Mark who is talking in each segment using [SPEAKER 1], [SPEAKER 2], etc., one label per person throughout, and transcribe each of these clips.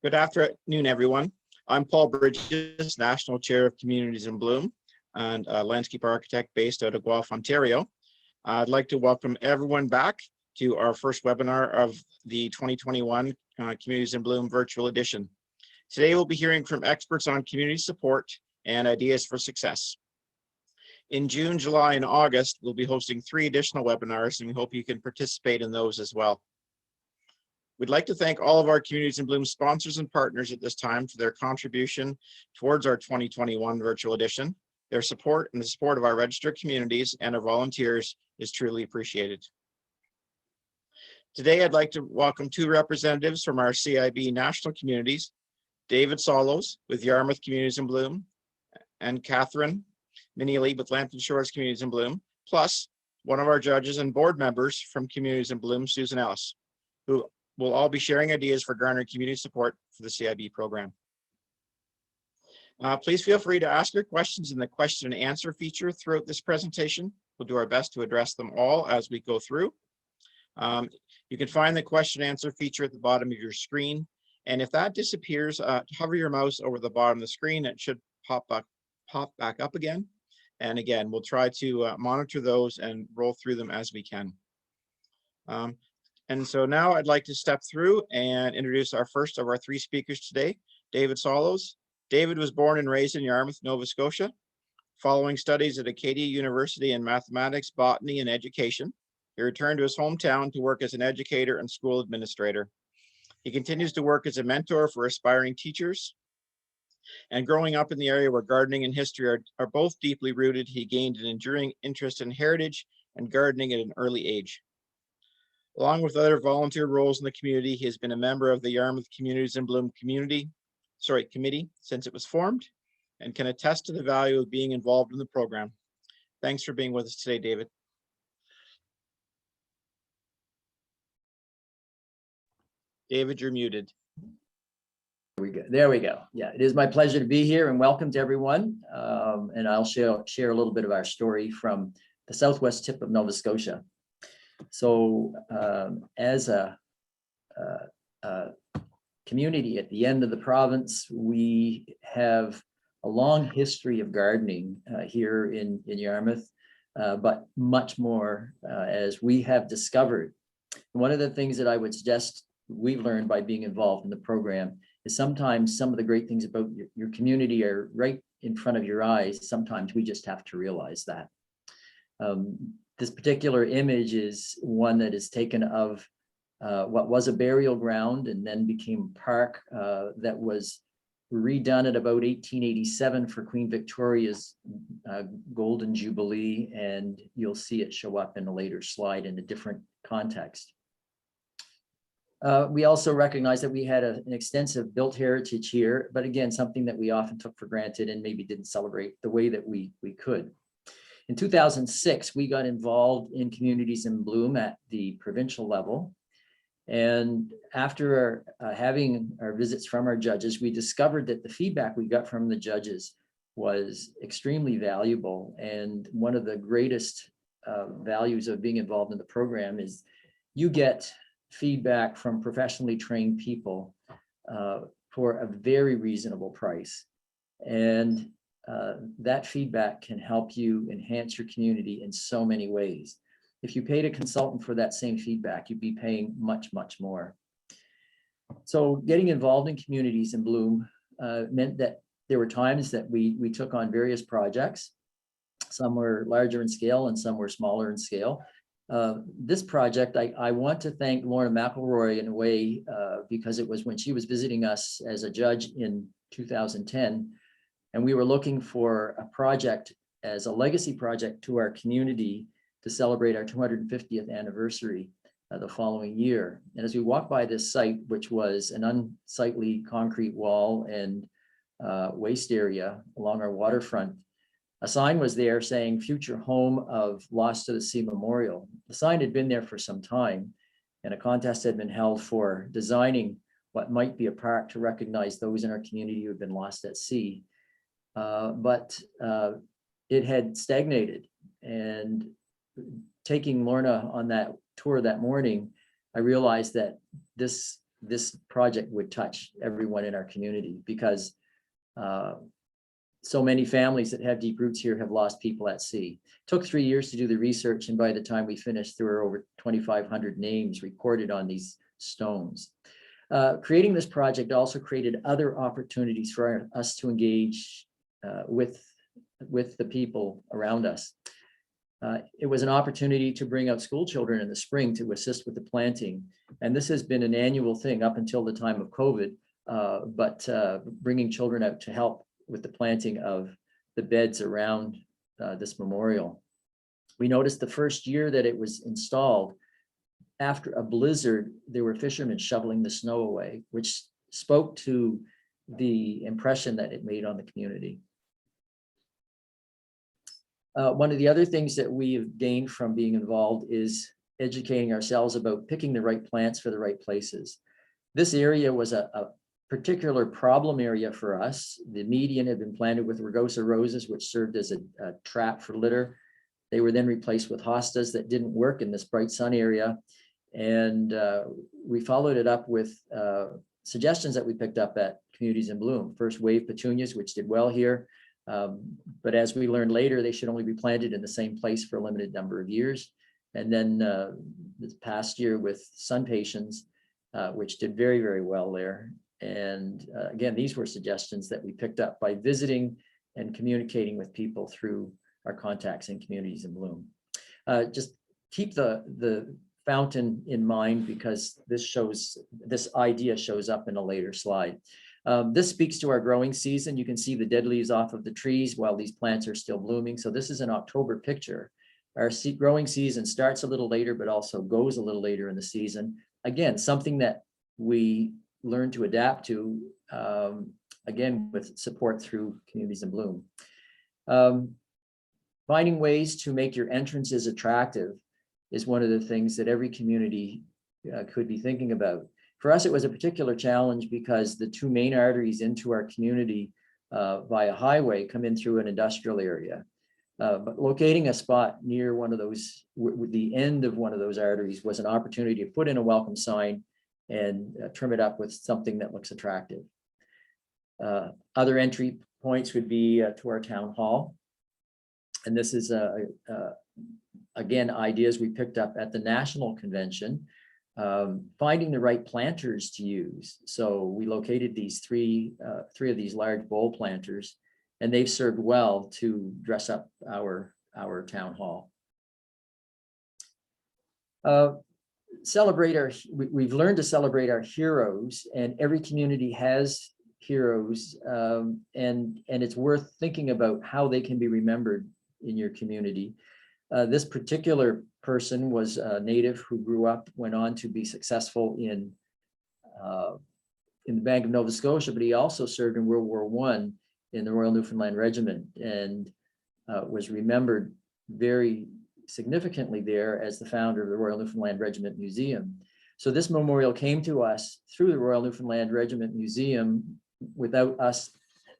[SPEAKER 1] Good afternoon, everyone. I'm Paul Bridges, National Chair of Communities in Bloom and a landscape architect based out of Guelph, Ontario. I'd like to welcome everyone back to our first webinar of the 2021 Communities in Bloom virtual edition. Today, we'll be hearing from experts on community support and ideas for success. In June, July, and August, we'll be hosting 3 additional webinars, and we hope you can participate in those as well. We'd like to thank all of our Communities in Bloom sponsors and partners at this time for their contribution towards our 2021 virtual edition. Their support and the support of our registered communities and our volunteers is truly appreciated. Today, I'd like to welcome 2 representatives from our CIB national communities, David Solos with Yarmouth Communities in Bloom and Catherine Minnielly with Lambton Shores Communities in Bloom, plus one of our judges and board members from Communities in Bloom, Susan Ellis, who will all be sharing ideas for garnering community support for the CIB program. Please feel free to ask your questions in the question and answer feature throughout this presentation. We'll do our best to address them all as we go through. You can find the question and answer feature at the bottom of your screen. And if that disappears, hover your mouse over the bottom of the screen. It should pop back up again. And again, we'll try to monitor those and roll through them as we can. And so now I'd like to step through and introduce our first of our 3 speakers today, David Solos. David was born and raised in Yarmouth, Nova Scotia. Following studies at Acadia University in mathematics, botany, and education, he returned to his hometown to work as an educator and school administrator. He continues to work as a mentor for aspiring teachers. And growing up in the area where gardening and history are both deeply rooted, he gained an enduring interest in heritage and gardening at an early age. Along with other volunteer roles in the community, he has been a member of the Yarmouth Communities in Bloom committee since it was formed, and can attest to the value of being involved in the program. Thanks for being with us today, David. David, you're muted.
[SPEAKER 2] There we go. Yeah, it is my pleasure to be here, and welcome to everyone. And I'll share a little bit of our story from the southwest tip of Nova Scotia. So as a community at the end of the province, we have a long history of gardening here in Yarmouth, but much more as we have discovered. One of the things that I would suggest we've learned by being involved in the program is sometimes some of the great things about your community are right in front of your eyes. Sometimes we just have to realize that. This particular image is one that is taken of what was a burial ground and then became a park that was redone at about 1887 for Queen Victoria's Golden Jubilee, and you'll see it show up in a later slide in a different context. We also recognize that we had an extensive built heritage here, but again, something that we often took for granted and maybe didn't celebrate the way that we could. In 2006, we got involved in Communities in Bloom at the provincial level. And after having our visits from our judges, we discovered that the feedback we got from the judges was extremely valuable. And one of the greatest values of being involved in the program is you get feedback from professionally trained people for a very reasonable price. And that feedback can help you enhance your community in so many ways. If you paid a consultant for that same feedback, you'd be paying much, much more. So getting involved in Communities in Bloom meant that there were times that we took on various projects. Some were larger in scale and some were smaller in scale. This project, I want to thank Lorna McElroy in a way because it was when she was visiting us as a judge in 2010. And we were looking for a project as a legacy project to our community to celebrate our 250th anniversary the following year. And as we walked by this site, which was an unsightly concrete wall and waste area along our waterfront, a sign was there saying future home of Lost to the Sea Memorial. The sign had been there for some time, and a contest had been held for designing what might be a park to recognize those in our community who had been lost at sea. But it had stagnated, and taking Lorna on that tour that morning, I realized that this this project would touch everyone in our community, because so many families that have deep roots here have lost people at sea. It took 3 years to do the research, and by the time we finished, there were over 2,500 names recorded on these stones. Creating this project also created other opportunities for us to engage with the people around us. It was an opportunity to bring out school children in the spring to assist with the planting. And this has been an annual thing up until the time of COVID, but bringing children out to help with the planting of the beds around this memorial. We noticed the first year that it was installed, after a blizzard, there were fishermen shoveling the snow away, which spoke to the impression that it made on the community. One of the other things that we have gained from being involved is educating ourselves about picking the right plants for the right places. This area was a particular problem area for us. The median had been planted with rugosa roses, which served as a trap for litter. They were then replaced with hostas that didn't work in this bright sun area. And we followed it up with suggestions that we picked up at Communities in Bloom. First wave petunias, which did well here. But as we learned later, they should only be planted in the same place for a limited number of years. And then this past year with sun patiens, which did very, very well there. And again, these were suggestions that we picked up by visiting and communicating with people through our contacts in Communities in Bloom. Just keep the fountain in mind, because this idea shows up in a later slide. This speaks to our growing season. You can see the dead leaves off of the trees while these plants are still blooming. So this is an October picture. Our growing season starts a little later, but also goes a little later in the season. Again, something that we learn to adapt to, again, with support through Communities in Bloom. Finding ways to make your entrances attractive is one of the things that every community could be thinking about. For us, it was a particular challenge because the two main arteries into our community via highway come in through an industrial area. But locating a spot near one of those, the end of one of those arteries, was an opportunity to put in a welcome sign and trim it up with something that looks attractive. Other entry points would be to our town hall. And this is, again, ideas we picked up at the national convention. Finding the right planters to use. So we located these three of these large bowl planters, and they've served well to dress up our town hall. We've learned to celebrate our heroes, and every community has heroes, and it's worth thinking about how they can be remembered in your community. This particular person was a native who grew up, went on to be successful in the Bank of Nova Scotia, but he also served in World War I in the Royal Newfoundland Regiment, and was remembered very significantly there as the founder of the Royal Newfoundland Regiment Museum. So this memorial came to us through the Royal Newfoundland Regiment Museum without us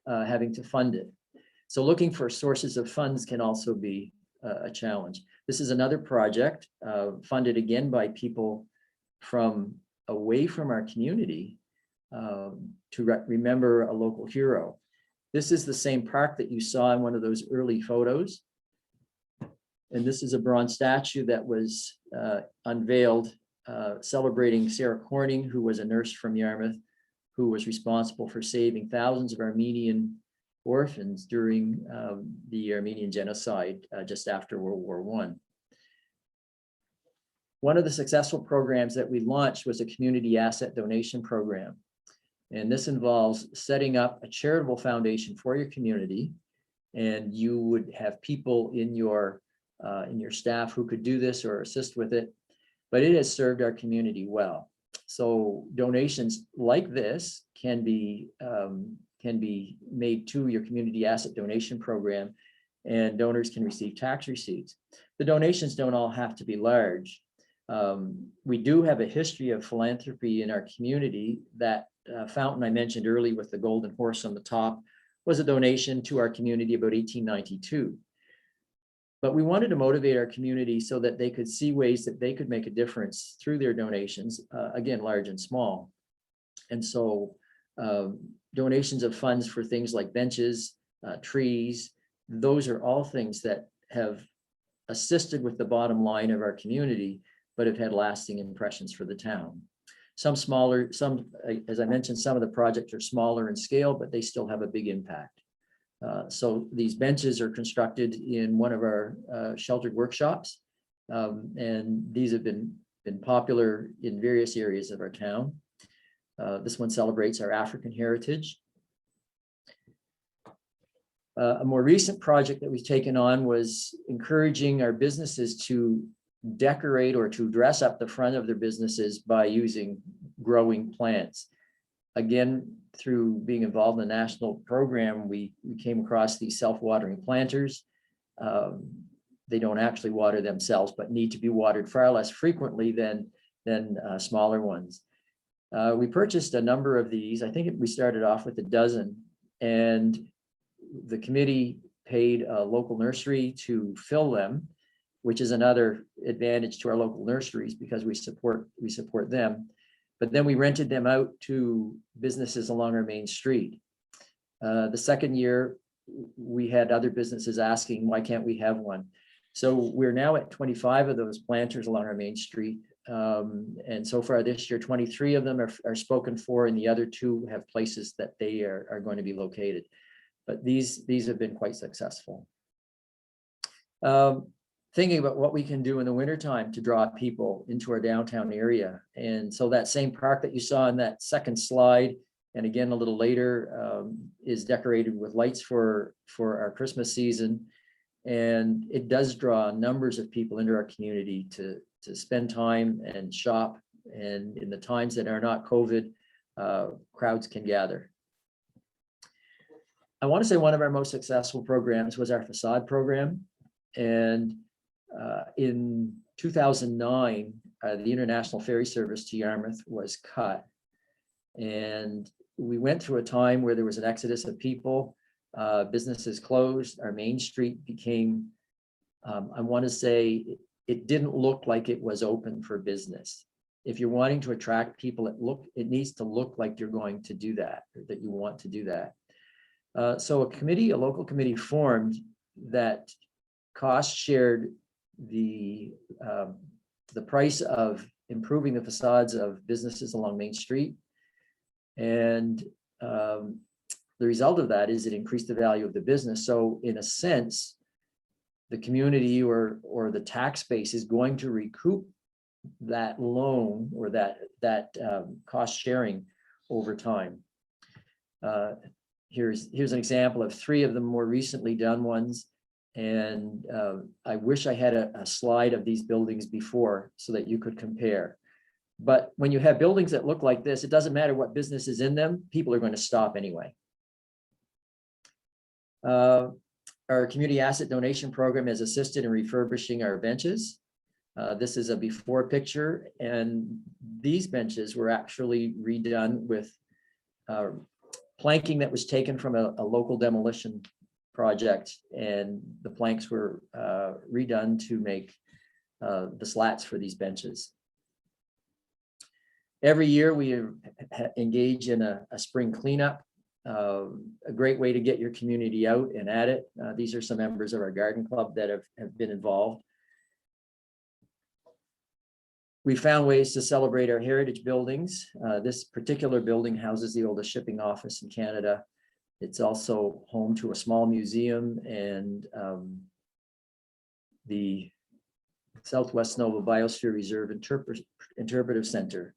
[SPEAKER 2] having to fund it. So looking for sources of funds can also be a challenge. This is another project funded again by people from away from our community to remember a local hero. This is the same park that you saw in one of those early photos. And this is a bronze statue that was unveiled celebrating Sarah Corning, who was a nurse from Yarmouth, who was responsible for saving thousands of Armenian orphans during the Armenian genocide just after World War I. One of the successful programs that we launched was a community asset donation program. And this involves setting up a charitable foundation for your community. And you would have people in your staff who could do this or assist with it, but it has served our community well. So donations like this can be made to your community asset donation program, and donors can receive tax receipts. The donations don't all have to be large. We do have a history of philanthropy in our community. That fountain I mentioned earlier with the golden horse on the top was a donation to our community about 1892. But we wanted to motivate our community so that they could see ways that they could make a difference through their donations, again, large and small. And so donations of funds for things like benches, trees, those are all things that have assisted with the bottom line of our community, but have had lasting impressions for the town. Some smaller, as I mentioned, some of the projects are smaller in scale, but they still have a big impact. So these benches are constructed in one of our sheltered workshops, and these have been popular in various areas of our town. This one celebrates our African heritage. A more recent project that we've taken on was encouraging our businesses to decorate or to dress up the front of their businesses by using growing plants. Again, through being involved in the national program, we came across these self-watering planters. They don't actually water themselves, but need to be watered far less frequently than smaller ones. We purchased a number of these. I think we started off with a dozen, and the committee paid a local nursery to fill them, which is another advantage to our local nurseries because we support them. But then we rented them out to businesses along our main street. The second year, we had other businesses asking, why can't we have one? So we're now at 25 of those planters along our main street. And so far this year, 23 of them are spoken for, and the other 2 have places that they are going to be located. But these have been quite successful. Thinking about what we can do in the wintertime to draw people into our downtown area. And so that same park that you saw in that second slide, and again a little later, is decorated with lights for our Christmas season. And it does draw numbers of people into our community to spend time and shop. And in the times that are not COVID, crowds can gather. I want to say one of our most successful programs was our facade program. And in 2009, the International Ferry Service to Yarmouth was cut. And we went through a time where there was an exodus of people, businesses closed, our main street became, I want to say, it didn't look like it was open for business. If you're wanting to attract people, it needs to look like you're going to do that, or that you want to do that. So a local committee formed that cost shared the price of improving the facades of businesses along Main Street. And the result of that is it increased the value of the business. So in a sense, the community or the tax base is going to recoup that loan or that cost sharing over time. Here's an example of 3 of the more recently done ones. And I wish I had a slide of these buildings before so that you could compare. But when you have buildings that look like this, it doesn't matter what business is in them, people are going to stop anyway. Our community asset donation program has assisted in refurbishing our benches. This is a before picture, and these benches were actually redone with planking that was taken from a local demolition project, and the planks were redone to make the slats for these benches. Every year we engage in a spring cleanup, a great way to get your community out and at it. These are some members of our garden club that have been involved. We found ways to celebrate our heritage buildings. This particular building houses the oldest shipping office in Canada. It's also home to a small museum and the Southwest Nova Biosphere Reserve Interpretive Center.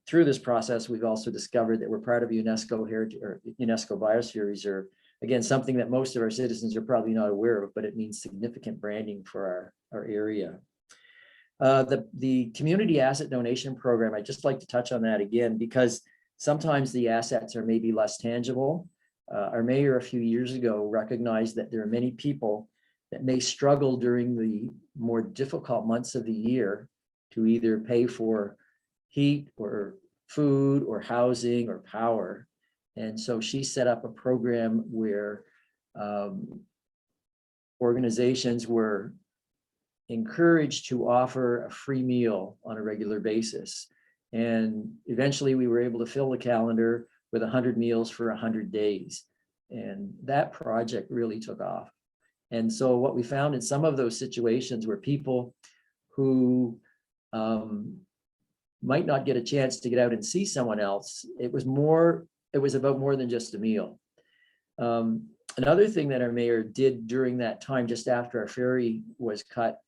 [SPEAKER 2] Through this process, we've also discovered that we're part of UNESCO Heritage or UNESCO Biosphere Reserve. Again, something that most of our citizens are probably not aware of, but it means significant branding for our area. The community asset donation program, I'd just like to touch on that again, because sometimes the assets are maybe less tangible. Our mayor a few years ago recognized that there are many people that may struggle during the more difficult months of the year to either pay for heat or food or housing or power. And so she set up a program where organizations were encouraged to offer a free meal on a regular basis. And eventually we were able to fill the calendar with 100 meals for 100 days. And that project really took off. And so what we found in some of those situations were people who might not get a chance to get out and see someone else. It was about more than just a meal. Another thing that our mayor did during that time, just after our ferry was cut,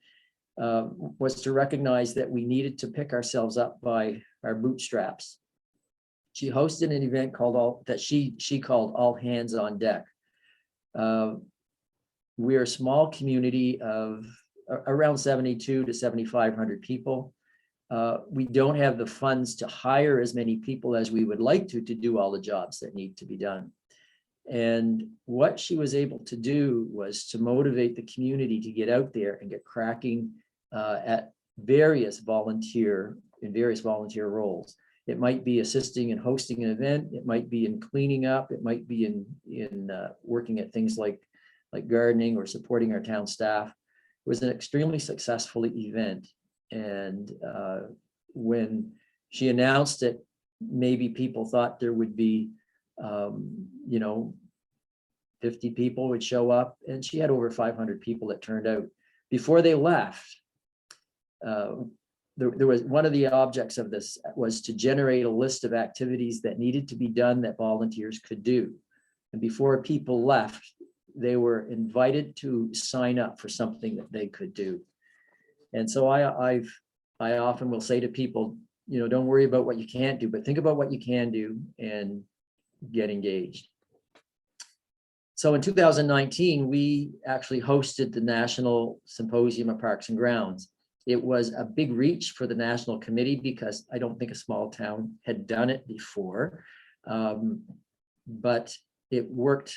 [SPEAKER 2] was to recognize that we needed to pick ourselves up by our bootstraps. She hosted an event called she called All Hands on Deck. We're a small community of around 72 to 7,500 people. We don't have the funds to hire as many people as we would like to do all the jobs that need to be done. And what she was able to do was to motivate the community to get out there and get cracking at various volunteer roles. It might be assisting and hosting an event. It might be in cleaning up. It might be in working at things like gardening or supporting our town staff. It was an extremely successful event. And when she announced it, maybe people thought there would be 50 people would show up, and she had over 500 people that turned out. Before they left, there was one of the objects of this was to generate a list of activities that needed to be done that volunteers could do. And before people left, they were invited to sign up for something that they could do. And so I often will say to people, don't worry about what you can't do, but think about what you can do and get engaged. So in 2019, we actually hosted the National Symposium of Parks and Grounds. It was a big reach for the National Committee because I don't think a small town had done it before, but it worked.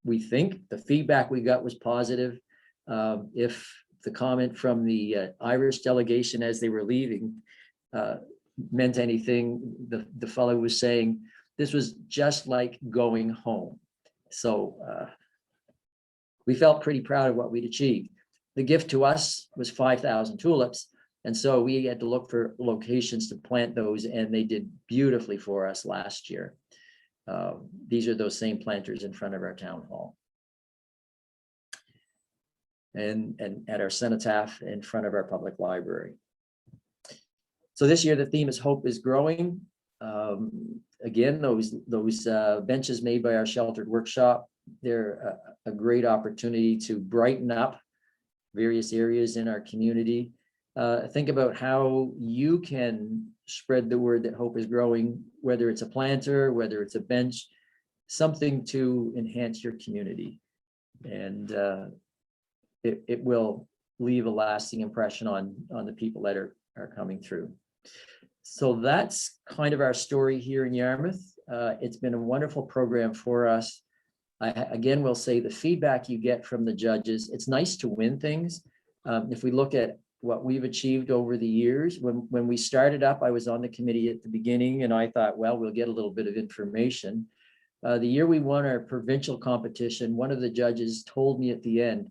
[SPEAKER 2] We think the feedback we got was positive. If the comment from the Irish delegation as they were leaving meant anything, the fellow was saying, this was just like going home. So we felt pretty proud of what we'd achieved. The gift to us was 5,000 tulips. And so we had to look for locations to plant those, and they did beautifully for us last year. These are those same planters in front of our town hall. And at our cenotaph in front of our public library. So this year, the theme is Hope is Growing. Again, those benches made by our sheltered workshop, they're a great opportunity to brighten up various areas in our community. Think about how you can spread the word that hope is growing, whether it's a planter, whether it's a bench, something to enhance your community. And it will leave a lasting impression on the people that are coming through. So that's kind of our story here in Yarmouth. It's been a wonderful program for us. I again will say the feedback you get from the judges, it's nice to win things. If we look at what we've achieved over the years, when we started up, I was on the committee at the beginning and I thought, well, we'll get a little bit of information. The year we won our provincial competition, one of the judges told me at the end,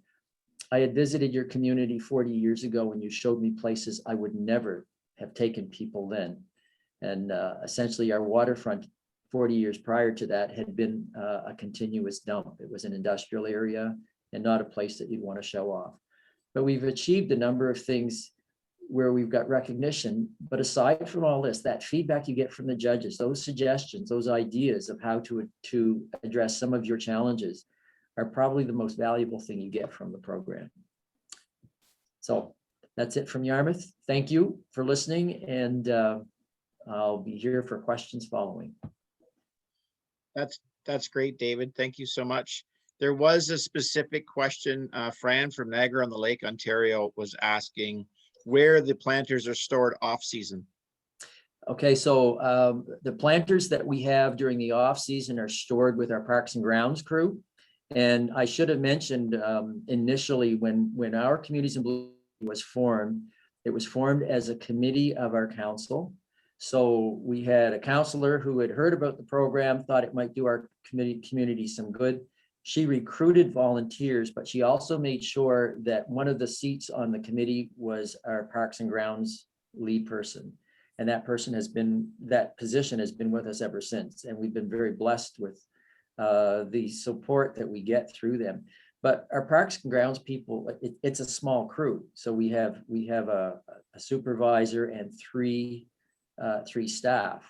[SPEAKER 2] I had visited your community 40 years ago when you showed me places I would never have taken people then. And essentially our waterfront 40 years prior to that had been a continuous dump. It was an industrial area and not a place that you'd want to show off. But we've achieved a number of things where we've got recognition. But aside from all this, that feedback you get from the judges, those suggestions, those ideas of how to address some of your challenges are probably the most valuable thing you get from the program. So that's it from Yarmouth. Thank you for listening, and I'll be here for questions following.
[SPEAKER 1] That's great, David. Thank you so much. There was a specific question. Fran from Niagara-on-the-Lake, Ontario, was asking where the planters are stored off season.
[SPEAKER 2] Okay, so the planters that we have during the off season are stored with our Parks and Grounds crew. And I should have mentioned initially when our Communities in Bloom was formed, it was formed as a committee of our council. So we had a counselor who had heard about the program, thought it might do our community some good. She recruited volunteers, but she also made sure that one of the seats on the committee was our Parks and Grounds lead person. And that position has been with us ever since. And we've been very blessed with the support that we get through them. But our parks and grounds people, it's a small crew. So we have a supervisor and three staff.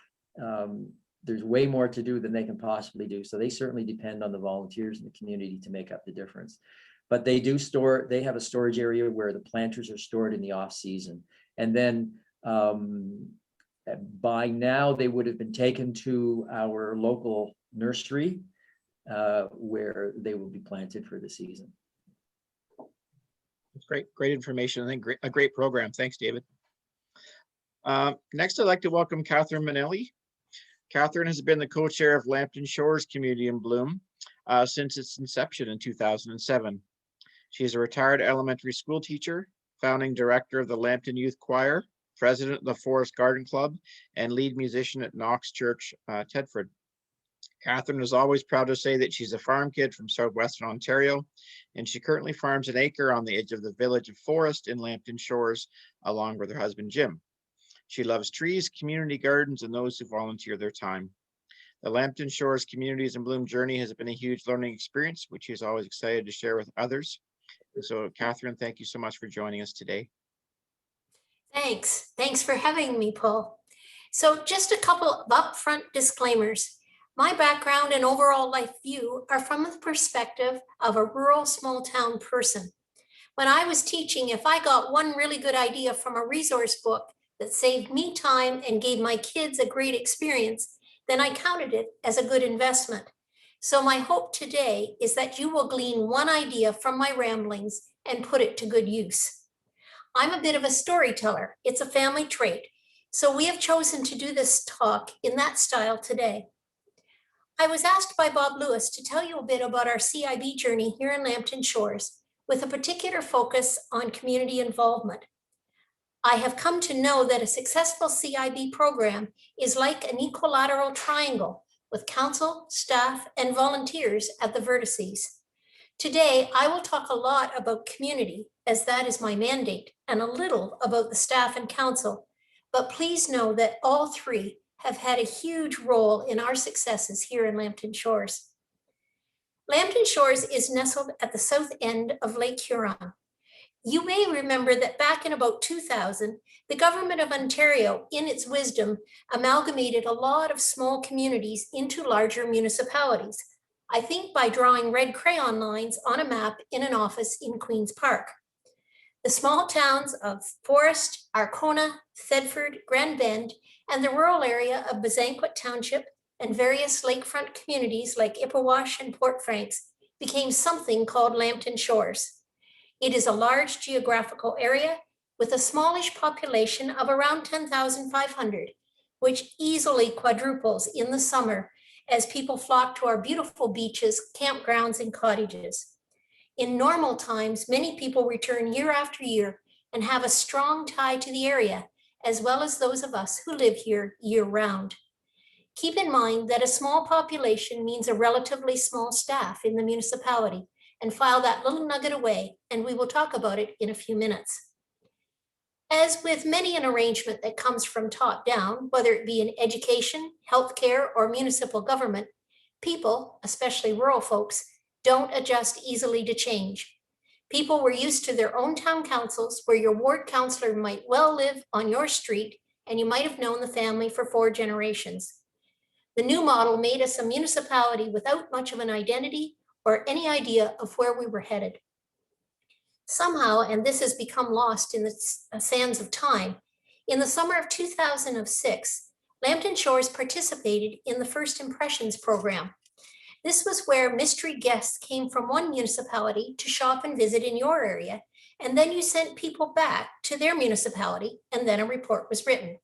[SPEAKER 2] There's way more to do than they can possibly do. So they certainly depend on the volunteers in the community to make up the difference. But they have a storage area where the planters are stored in the off season. And then by now they would have been taken to our local nursery where they will be planted for the season.
[SPEAKER 1] Great information. I think a great program. Thanks, David. Next, I'd like to welcome Catherine Manelli. Catherine has been the co-chair of Lambton Shores Community in Bloom since its inception in 2007. She is a retired elementary school teacher, founding director of the Lambton Youth Choir, president of the Forest Garden Club, and lead musician at Knox Church, Tedford. Catherine is always proud to say that she's a farm kid from southwestern Ontario, and she currently farms an acre on the edge of the village of Forest in Lambton Shores, along with her husband, Jim. She loves trees, community gardens, and those who volunteer their time. The Lambton Shores Communities in Bloom journey has been a huge learning experience, which she's always excited to share with others. And so, Catherine, thank you so much for joining us today.
[SPEAKER 3] Thanks for having me, Paul. So just a couple of upfront disclaimers. My background and overall life view are from the perspective of a rural small town person. When I was teaching, if I got one really good idea from a resource book that saved me time and gave my kids a great experience, then I counted it as a good investment. So my hope today is that you will glean one idea from my ramblings and put it to good use. I'm a bit of a storyteller. It's a family trait. So we have chosen to do this talk in that style today. I was asked by Bob Lewis to tell you a bit about our CIB journey here in Lambton Shores, with a particular focus on community involvement. I have come to know that a successful CIB program is like an equilateral triangle with council, staff, and volunteers at the vertices. Today, I will talk a lot about community, as that is my mandate, and a little about the staff and council. But please know that all three have had a huge role in our successes here in Lambton Shores. Lambton Shores is nestled at the south end of Lake Huron. You may remember that back in about 2000, the government of Ontario, in its wisdom, amalgamated a lot of small communities into larger municipalities, I think by drawing red crayon lines on a map in an office in Queen's Park. The small towns of Forest, Arcona, Thetford, Grand Bend, and the rural area of Bezanquet Township and various lakefront communities like Ipperwash and Port Franks became something called Lambton Shores. It is a large geographical area with a smallish population of around 10,500, which easily quadruples in the summer as people flock to our beautiful beaches, campgrounds, and cottages. In normal times, many people return year after year and have a strong tie to the area, as well as those of us who live here year-round. Keep in mind that a small population means a relatively small staff in the municipality, and file that little nugget away, and we will talk about it in a few minutes. As with many an arrangement that comes from top down, whether it be in education, healthcare, or municipal government, people, especially rural folks, don't adjust easily to change. People were used to their own town councils where your ward councillor might well live on your street and you might have known the family for 4 generations. The new model made us a municipality without much of an identity or any idea of where we were headed. Somehow, and this has become lost in the sands of time, in the summer of 2006, Lambton Shores participated in the First Impressions program. This was where mystery guests came from one municipality to shop and visit in your area, and then you sent people back to their municipality, and then a report was written.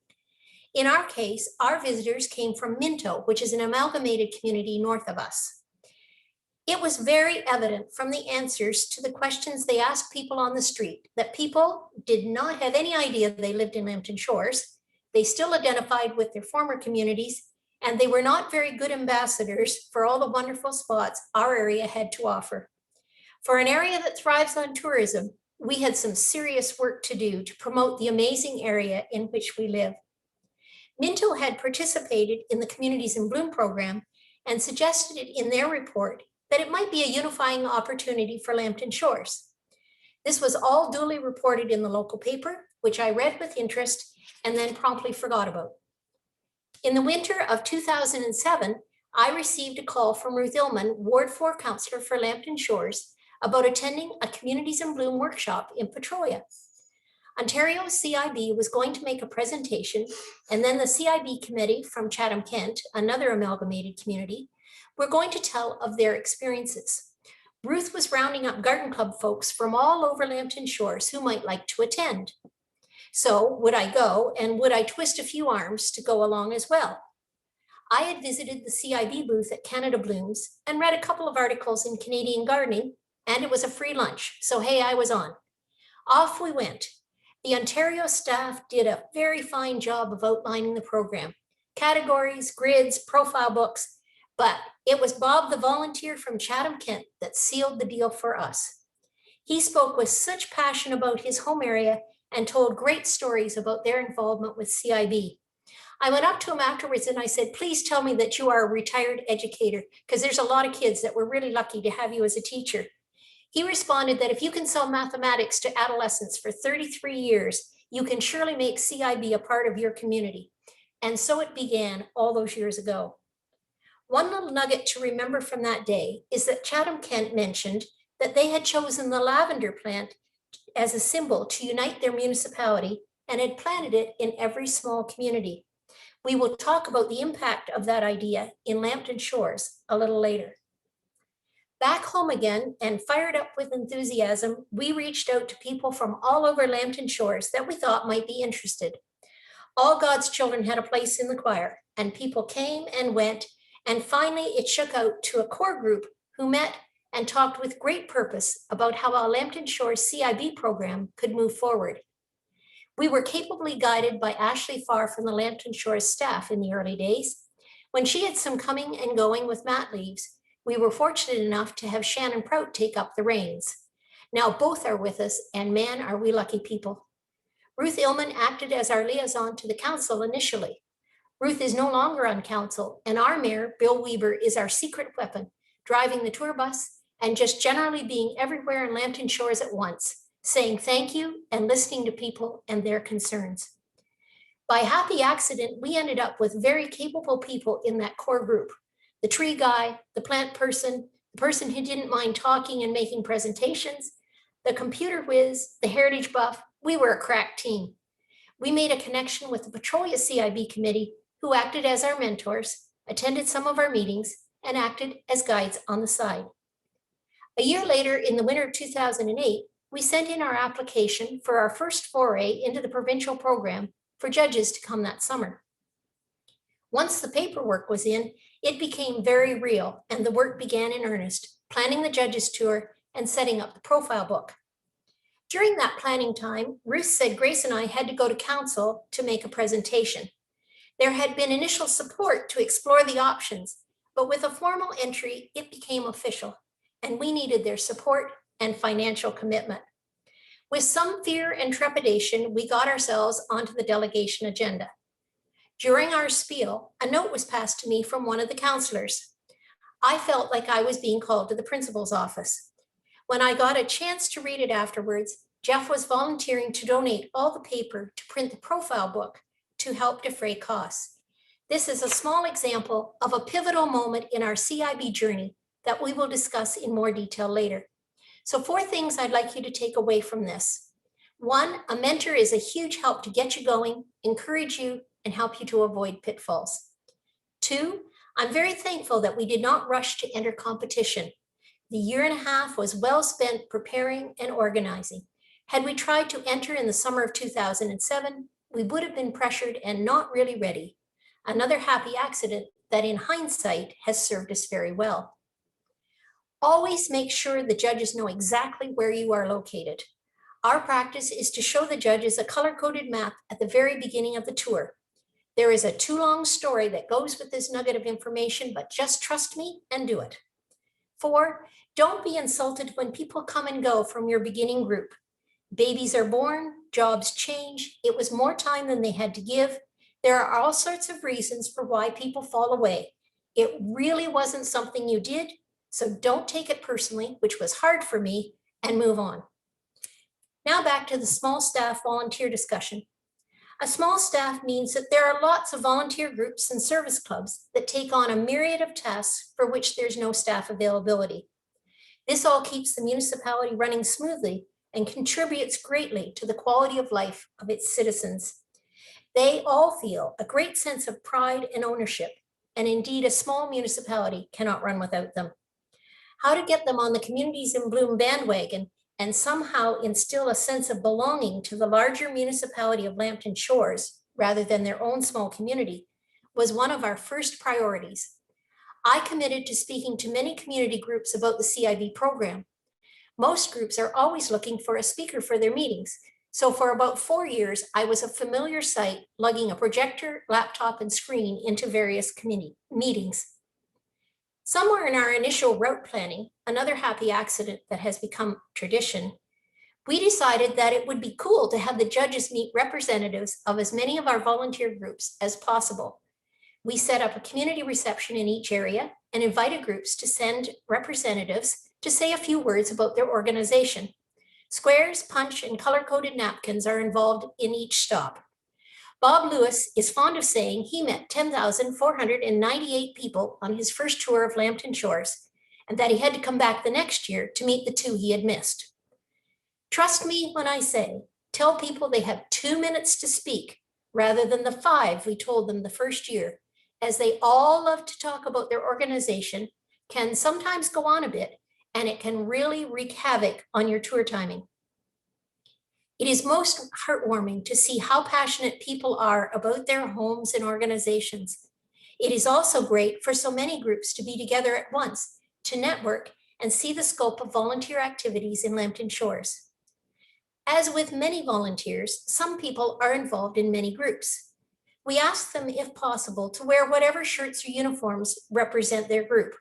[SPEAKER 3] In our case, our visitors came from Minto, which is an amalgamated community north of us. It was very evident from the answers to the questions they asked people on the street that people did not have any idea they lived in Lambton Shores. They still identified with their former communities, and they were not very good ambassadors for all the wonderful spots our area had to offer. For an area that thrives on tourism, we had some serious work to do to promote the amazing area in which we live. Minto had participated in the Communities in Bloom program and suggested it in their report that it might be a unifying opportunity for Lambton Shores. This was all duly reported in the local paper, which I read with interest and then promptly forgot about. In the winter of 2007, I received a call from Ruth Illman, Ward 4 Councillor for Lambton Shores, about attending a Communities in Bloom workshop in Petrolia. Ontario CIB was going to make a presentation, and then the CIB committee from Chatham-Kent, another amalgamated community, were going to tell of their experiences. Ruth was rounding up garden club folks from all over Lambton Shores who might like to attend. So would I go, and would I twist a few arms to go along as well? I had visited the CIB booth at Canada Blooms and read a couple of articles in Canadian Gardening, and it was a free lunch, so hey, I was on. Off we went. The Ontario staff did a very fine job of outlining the program. Categories, grids, profile books, but it was Bob the volunteer from Chatham-Kent that sealed the deal for us. He spoke with such passion about his home area and told great stories about their involvement with CIB. I went up to him afterwards and I said, please tell me that you are a retired educator, because there's a lot of kids that were really lucky to have you as a teacher. He responded that if you can sell mathematics to adolescents for 33 years, you can surely make CIB a part of your community. And so it began all those years ago. One little nugget to remember from that day is that Chatham-Kent mentioned that they had chosen the lavender plant as a symbol to unite their municipality and had planted it in every small community. We will talk about the impact of that idea in Lambton Shores a little later. Back home again and fired up with enthusiasm, we reached out to people from all over Lambton Shores that we thought might be interested. All God's children had a place in the choir, and people came and went, and finally it shook out to a core group who met and talked with great purpose about how our Lambton Shores CIB program could move forward. We were capably guided by Ashley Farr from the Lambton Shores staff in the early days. When she had some coming and going with mat leaves, we were fortunate enough to have Shannon Prout take up the reins. Now both are with us, and man, are we lucky people. Ruth Illman acted as our liaison to the council initially. Ruth is no longer on council, and our mayor, Bill Weber, is our secret weapon, driving the tour bus and just generally being everywhere in Lambton Shores at once, saying thank you and listening to people and their concerns. By happy accident, we ended up with very capable people in that core group. The tree guy, the plant person, the person who didn't mind talking and making presentations, the computer whiz, the heritage buff. We were a crack team. We made a connection with the Petrolia CIB committee, who acted as our mentors, attended some of our meetings, and acted as guides on the side. A year later, in the winter of 2008, we sent in our application for our first foray into the provincial program for judges to come that summer. Once the paperwork was in, it became very real, and the work began in earnest, planning the judges tour and setting up the profile book. During that planning time, Ruth said Grace and I had to go to council to make a presentation. There had been initial support to explore the options, but with a formal entry, it became official, and we needed their support and financial commitment. With some fear and trepidation, we got ourselves onto the delegation agenda. During our spiel, a note was passed to me from one of the councillors. I felt like I was being called to the principal's office. When I got a chance to read it afterwards, Jeff was volunteering to donate all the paper to print the profile book to help defray costs. This is a small example of a pivotal moment in our CIB journey that we will discuss in more detail later. So 4 things I'd like you to take away from this. 1, a mentor is a huge help to get you going, encourage you, and help you to avoid pitfalls. 2, I'm very thankful that we did not rush to enter competition. The year and a half was well spent preparing and organizing. Had we tried to enter in the summer of 2007, we would have been pressured and not really ready. Another happy accident that in hindsight has served us very well. Always make sure the judges know exactly where you are located. Our practice is to show the judges a color-coded map at the very beginning of the tour. There is a too long story that goes with this nugget of information, but just trust me and do it. 4, don't be insulted when people come and go from your beginning group. Babies are born, jobs change. It was more time than they had to give. There are all sorts of reasons for why people fall away. It really wasn't something you did, so don't take it personally, which was hard for me, and move on. Now back to the small staff volunteer discussion. A small staff means that there are lots of volunteer groups and service clubs that take on a myriad of tasks for which there's no staff availability. This all keeps the municipality running smoothly and contributes greatly to the quality of life of its citizens. They all feel a great sense of pride and ownership, and indeed a small municipality cannot run without them. How to get them on the Communities in Bloom bandwagon and somehow instill a sense of belonging to the larger municipality of Lambton Shores rather than their own small community was one of our first priorities. I committed to speaking to many community groups about the CIB program. Most groups are always looking for a speaker for their meetings. So for about 4 years, I was a familiar sight, lugging a projector, laptop, and screen into various committee meetings. Somewhere in our initial route planning, another happy accident that has become tradition, we decided that it would be cool to have the judges meet representatives of as many of our volunteer groups as possible. We set up a community reception in each area and invited groups to send representatives to say a few words about their organization. Squares, punch, and color-coded napkins are involved in each stop. Bob Lewis is fond of saying he met 10,498 people on his first tour of Lambton Shores, and that he had to come back the next year to meet the 2 he had missed. Trust me when I say, tell people they have 2 minutes to speak rather than the 5 we told them the first year, as they all love to talk about their organization, can sometimes go on a bit, and it can really wreak havoc on your tour timing. It is most heartwarming to see how passionate people are about their homes and organizations. It is also great for so many groups to be together at once, to network and see the scope of volunteer activities in Lambton Shores. As with many volunteers, some people are involved in many groups. We ask them, if possible, to wear whatever shirts or uniforms represent their group.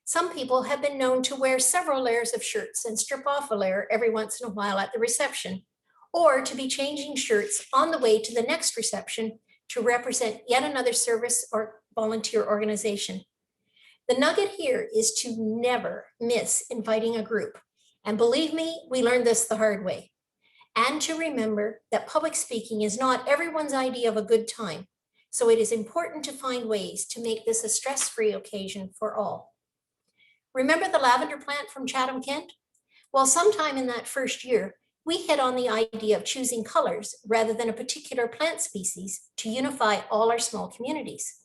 [SPEAKER 3] Some people have been known to wear several layers of shirts and strip off a layer every once in a while at the reception, or to be changing shirts on the way to the next reception to represent yet another service or volunteer organization. The nugget here is to never miss inviting a group. And believe me, we learned this the hard way. And to remember that public speaking is not everyone's idea of a good time. So it is important to find ways to make this a stress-free occasion for all. Remember the lavender plant from Chatham, Kent? Well, sometime in that first year, we hit on the idea of choosing colors rather than a particular plant species to unify all our small communities.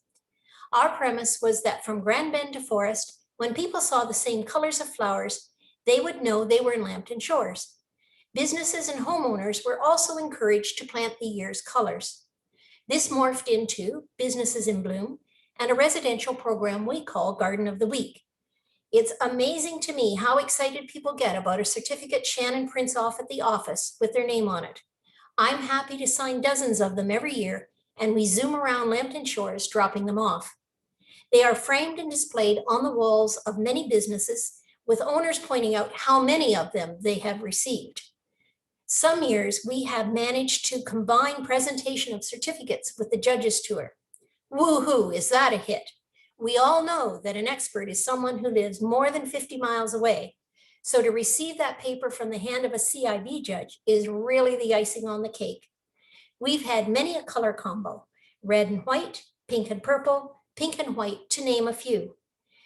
[SPEAKER 3] Our premise was that from Grand Bend to Forest, when people saw the same colors of flowers, they would know they were in Lambton Shores. Businesses and homeowners were also encouraged to plant the year's colors. This morphed into Businesses in Bloom and a residential program we call Garden of the Week. It's amazing to me how excited people get about a certificate Shannon prints off at the office with their name on it. I'm happy to sign dozens of them every year, and we zoom around Lambton Shores dropping them off. They are framed and displayed on the walls of many businesses, with owners pointing out how many of them they have received. Some years we have managed to combine presentation of certificates with the judges tour. Woohoo, is that a hit? We all know that an expert is someone who lives more than 50 miles away. So to receive that paper from the hand of a CIB judge is really the icing on the cake. We've had many a color combo, red and white, pink and purple, pink and white, to name a few.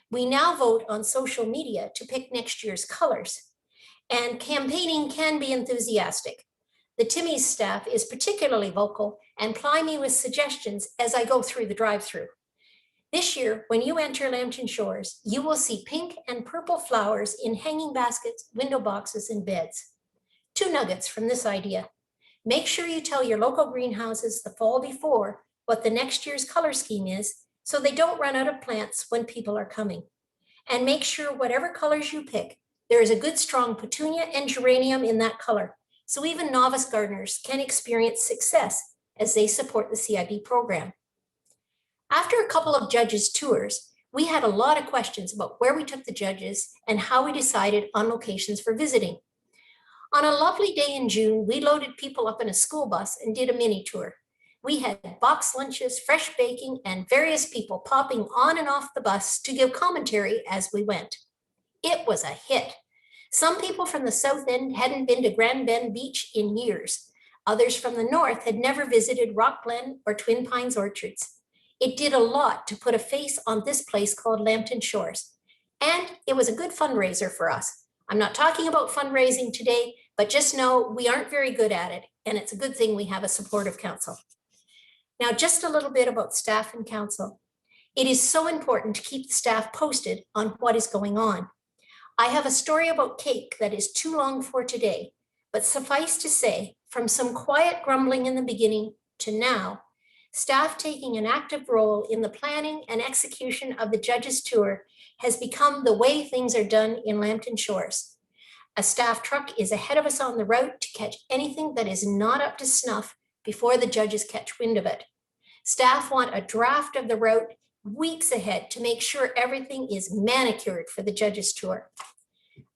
[SPEAKER 3] We now vote on social media to pick next year's colors. And campaigning can be enthusiastic. The Timmy's staff is particularly vocal and ply me with suggestions as I go through the drive-through. This year, when you enter Lambton Shores, you will see pink and purple flowers in hanging baskets, window boxes, and beds. 2 nuggets from this idea. Make sure you tell your local greenhouses the fall before what the next year's color scheme is, so they don't run out of plants when people are coming. And make sure whatever colors you pick, there is a good strong petunia and geranium in that color, so even novice gardeners can experience success as they support the CIB program. After a couple of judges' tours, we had a lot of questions about where we took the judges and how we decided on locations for visiting. On a lovely day in June, we loaded people up in a school bus and did a mini tour. We had box lunches, fresh baking, and various people popping on and off the bus to give commentary as we went. It was a hit. Some people from the South End hadn't been to Grand Bend Beach in years. Others from the North had never visited Rock Glen or Twin Pines Orchards. It did a lot to put a face on this place called Lambton Shores. And it was a good fundraiser for us. I'm not talking about fundraising today, but just know we aren't very good at it, and it's a good thing we have a supportive council. Now, just a little bit about staff and council. It is so important to keep the staff posted on what is going on. I have a story about cake that is too long for today, but suffice to say, from some quiet grumbling in the beginning to now, staff taking an active role in the planning and execution of the judges' tour has become the way things are done in Lambton Shores. A staff truck is ahead of us on the route to catch anything that is not up to snuff before the judges catch wind of it. Staff want a draft of the route weeks ahead to make sure everything is manicured for the judges' tour.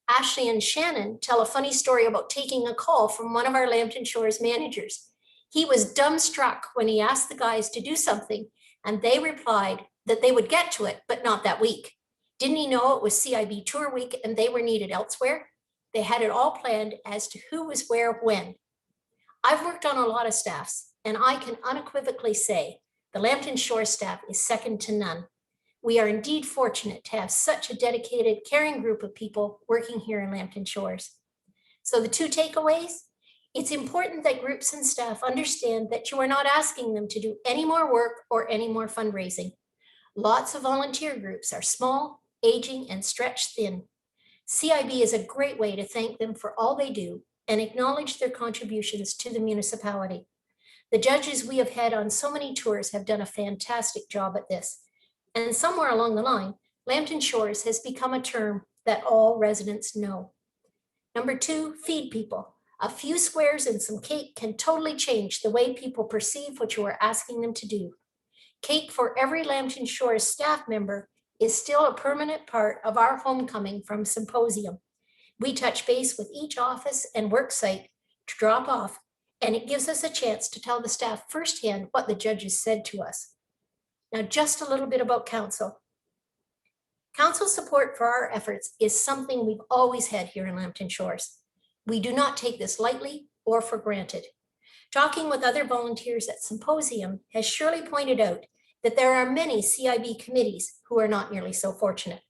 [SPEAKER 3] Ashley and Shannon tell a funny story about taking a call from one of our Lambton Shores managers. He was dumbstruck when he asked the guys to do something, and they replied that they would get to it, but not that week. Didn't he know it was CIB tour week and they were needed elsewhere? They had it all planned as to who was where when. I've worked on a lot of staffs, and I can unequivocally say the Lambton Shores staff is second to none. We are indeed fortunate to have such a dedicated, caring group of people working here in Lambton Shores. So the two takeaways: it's important that groups and staff understand that you are not asking them to do any more work or any more fundraising. Lots of volunteer groups are small, aging, and stretched thin. CIB is a great way to thank them for all they do and acknowledge their contributions to the municipality. The judges we have had on so many tours have done a fantastic job at this. And somewhere along the line, Lambton Shores has become a term that all residents know. Number two, feed people. A few squares and some cake can totally change the way people perceive what you are asking them to do. Cake for every Lambton Shores staff member is still a permanent part of our homecoming from symposium. We touch base with each office and work site to drop off, and it gives us a chance to tell the staff firsthand what the judges said to us. Now, just a little bit about council. Council support for our efforts is something we've always had here in Lambton Shores. We do not take this lightly or for granted. Talking with other volunteers at symposium has surely pointed out that there are many CIB committees who are not nearly so fortunate.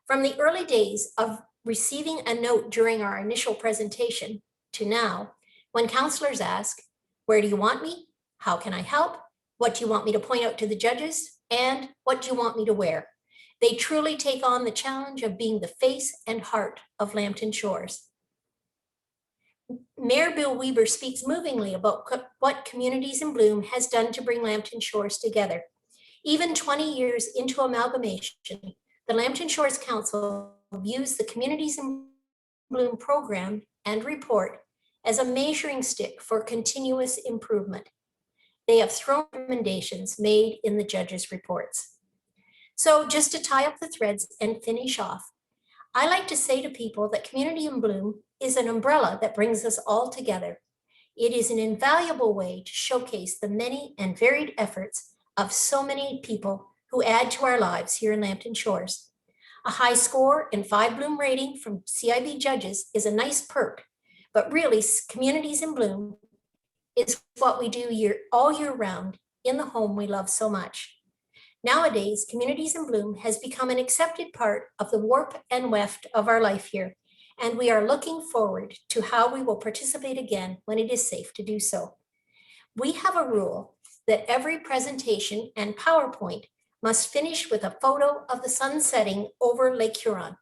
[SPEAKER 3] From the early days of receiving a note during our initial presentation to now, when councillors ask, where do you want me? How can I help? What do you want me to point out to the judges? And what do you want me to wear? They truly take on the challenge of being the face and heart of Lambton Shores. Mayor Bill Weber speaks movingly about what Communities in Bloom has done to bring Lambton Shores together. Even 20 years into amalgamation, the Lambton Shores Council views the Communities in Bloom program and report as a measuring stick for continuous improvement. They have thrown recommendations made in the judges' reports. So just to tie up the threads and finish off, I like to say to people that Community in Bloom is an umbrella that brings us all together. It is an invaluable way to showcase the many and varied efforts of so many people who add to our lives here in Lambton Shores. A high score and 5 Bloom rating from CIB judges is a nice perk, but really Communities in Bloom is what we do all year round in the home we love so much. Nowadays, Communities in Bloom has become an accepted part of the warp and weft of our life here, and we are looking forward to how we will participate again when it is safe to do so. We have a rule that every presentation and PowerPoint must finish with a photo of the sun setting over Lake Huron.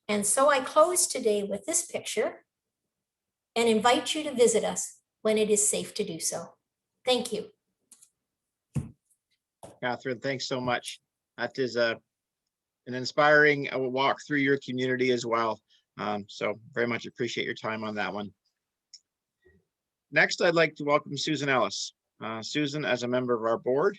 [SPEAKER 3] And so I close today with this picture and invite you to visit us when it is safe to do so. Thank you.
[SPEAKER 1] Catherine, thanks so much. That is an inspiring walk through your community as well. So very much appreciate your time on that one. Next, I'd like to welcome Susan Ellis. Susan, as a member of our board,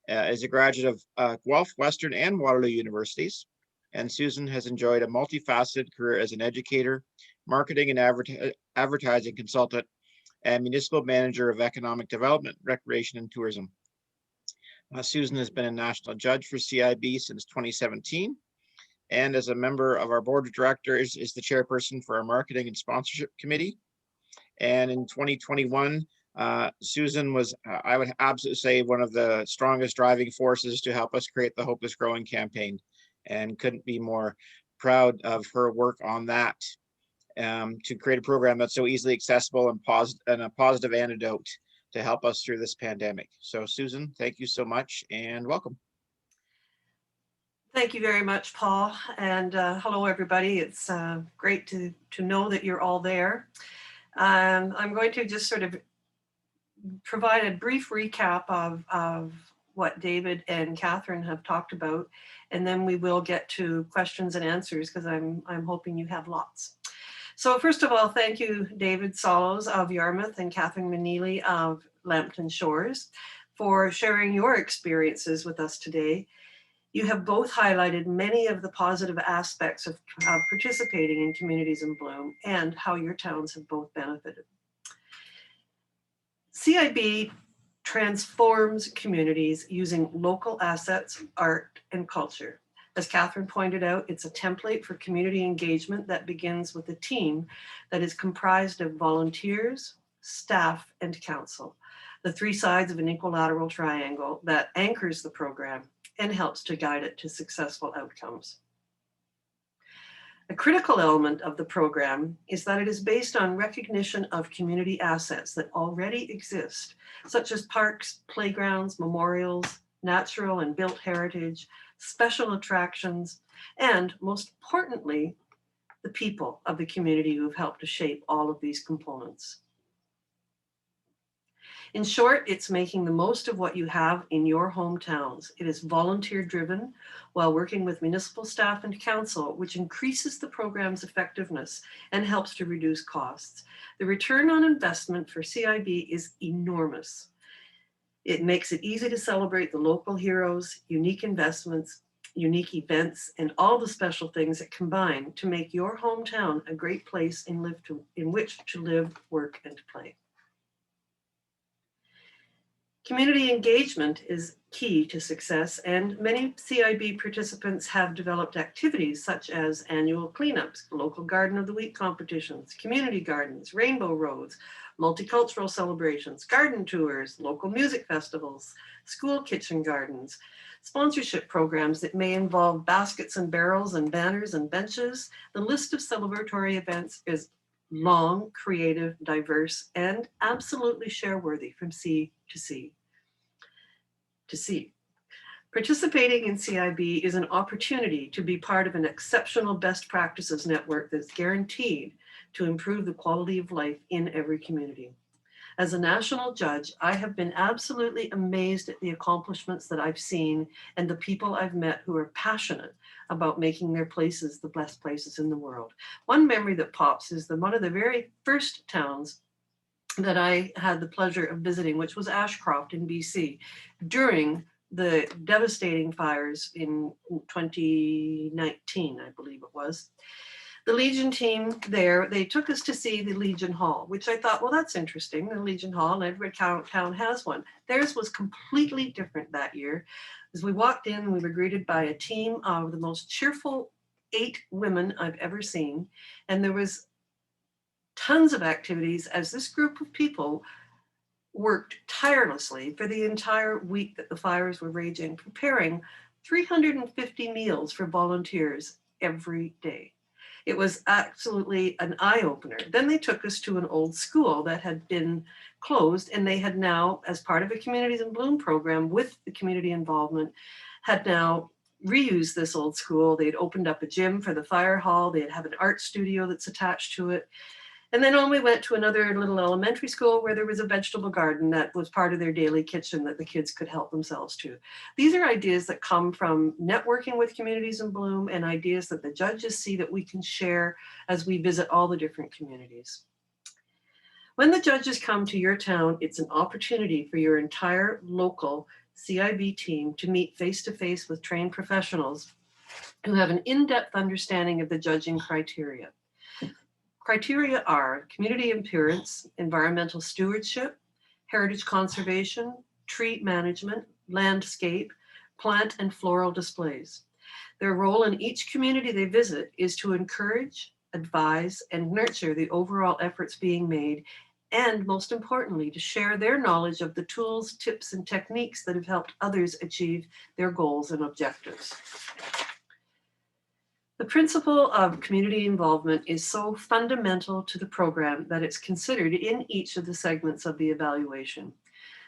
[SPEAKER 1] is a graduate of Guelph, Western, and Waterloo Universities. And Susan has enjoyed a multifaceted career as an educator, marketing and advertising consultant, and Municipal Manager of Economic Development, Recreation and Tourism. Susan has been a national judge for CIB since 2017, and as a member of our board of directors is the chairperson for our marketing and sponsorship committee. And in 2021, Susan was, I would absolutely say, one of the strongest driving forces to help us create the Hope is Growing campaign, and couldn't be more proud of her work on that, to create a program that's so easily accessible and a positive antidote to help us through this pandemic. So Susan, thank you so much and welcome.
[SPEAKER 4] Thank you very much, Paul, and hello, everybody. It's great to know that you're all there. I'm going to just sort of provide a brief recap of what David and Catherine have talked about, and then we will get to questions and answers because I'm hoping you have lots. So first of all, thank you, David Solos of Yarmouth and Catherine Maneely of Lambton Shores for sharing your experiences with us today. You have both highlighted many of the positive aspects of participating in Communities in Bloom and how your towns have both benefited. CIB transforms communities using local assets, art, and culture. As Catherine pointed out, it's a template for community engagement that begins with a team that is comprised of volunteers, staff, and council, the three sides of an equilateral triangle that anchors the program and helps to guide it to successful outcomes. A critical element of the program is that it is based on recognition of community assets that already exist, such as parks, playgrounds, memorials, natural and built heritage, special attractions, and most importantly, the people of the community who have helped to shape all of these components. In short, it's making the most of what you have in your hometowns. It is volunteer driven while working with municipal staff and council, which increases the program's effectiveness and helps to reduce costs. The return on investment for CIB is enormous. It makes it easy to celebrate the local heroes, unique investments, unique events, and all the special things that combine to make your hometown a great place in which to live, work, and play. Community engagement is key to success, and many CIB participants have developed activities such as annual cleanups, local Garden of the Week competitions, community gardens, rainbow roads, multicultural celebrations, garden tours, local music festivals, school kitchen gardens, sponsorship programs that may involve baskets and barrels and banners and benches. The list of celebratory events is long, creative, diverse, and absolutely share-worthy from sea to sea. Participating in CIB is an opportunity to be part of an exceptional best practices network that's guaranteed to improve the quality of life in every community. As a national judge, I have been absolutely amazed at the accomplishments that I've seen and the people I've met who are passionate about making their places the best places in the world. One memory that pops is one of the very first towns that I had the pleasure of visiting, which was Ashcroft in BC, during the devastating fires in 2019, I believe it was. The Legion team there, they took us to see the Legion Hall, which I thought, well, that's interesting. The Legion Hall, and every town has one. Theirs was completely different that year. As we walked in, we were greeted by a team of the most cheerful 8 women I've ever seen. And there was tons of activities as this group of people worked tirelessly for the entire week that the fires were raging, preparing 350 meals for volunteers every day. It was absolutely an eye-opener. Then they took us to an old school that had been closed, and they had now, as part of a Communities in Bloom program with the community involvement, had now reused this old school. They'd opened up a gym for the fire hall. They'd have an art studio that's attached to it. And then on we went to another little elementary school where there was a vegetable garden that was part of their daily kitchen that the kids could help themselves to. These are ideas that come from networking with Communities in Bloom and ideas that the judges see that we can share as we visit all the different communities. When the judges come to your town, it's an opportunity for your entire local CIB team to meet face-to-face with trained professionals who have an in-depth understanding of the judging criteria. Criteria are community appearance, environmental stewardship, heritage conservation, tree management, landscape, plant and floral displays. Their role in each community they visit is to encourage, advise, and nurture the overall efforts being made, and most importantly, to share their knowledge of the tools, tips, and techniques that have helped others achieve their goals and objectives. The principle of community involvement is so fundamental to the program that it's considered in each of the segments of the evaluation.